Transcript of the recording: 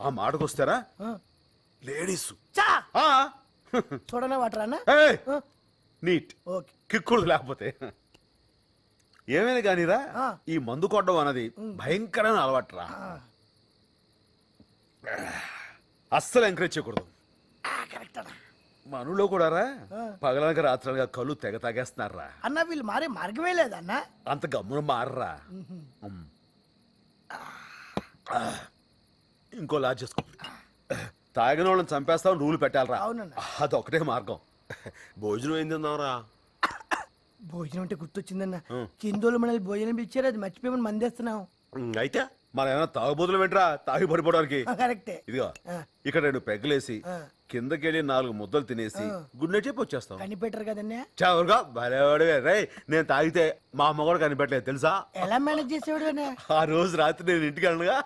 ఆ మాటకొస్తారా లేడీస్ చూడనే వాటర్ అన్న. Neat okay. కిక్కుడు లేకపోతే ఏమైనా కానీరా ఈ మందు కొట్టడం అన్నది భయంకరమైన అలవాటురా. అస్సలు ఎంకరేజ్ చేయకూడదు. మనలో కూడా రా పగలనక రాత్రలుగా కళ్ళు తెగ తాగేస్తున్నారా. అన్న వీళ్ళు మారే మార్గమే లేదన్న. అంత గమ్మున మారరా. ఇంకో లాజ్ చేసుకో. తాగిన వాళ్ళని చంపేస్తామని రూలు పెట్టాలరా. అదొకటే మార్గం. భోజనం ఏం తిన్నావురా? భోజనం అంటే గుర్తొచ్చిందన్న. కిందోళ్ళు మనల్ని భోజనం పిలిచారు, అది మర్చిపోయి మందేస్తున్నాం. అయితే మన ఏమైనా తాగుబోతులు వెంట్రా తాగి పడిపోవడానికి. కరెక్టే. ఇదిగో ఇక్కడ 2 పెగ్గలేసి కిందకెళ్ళి 4 ముద్దలు తినేసి గుడ్ నైట్ చెప్పి వచ్చేస్తాం. కనిపెట్టరు కదన్నా. చవరుగా భలేవాడివే రే. నేను తాగితే మా అమ్మ కూడా కనిపెట్టలేదు తెలుసా. ఎలా మేనేజ్ చేసేవాడు? ఆ రోజు రాత్రి నేను ఇంటికి వెళ్ళనుగా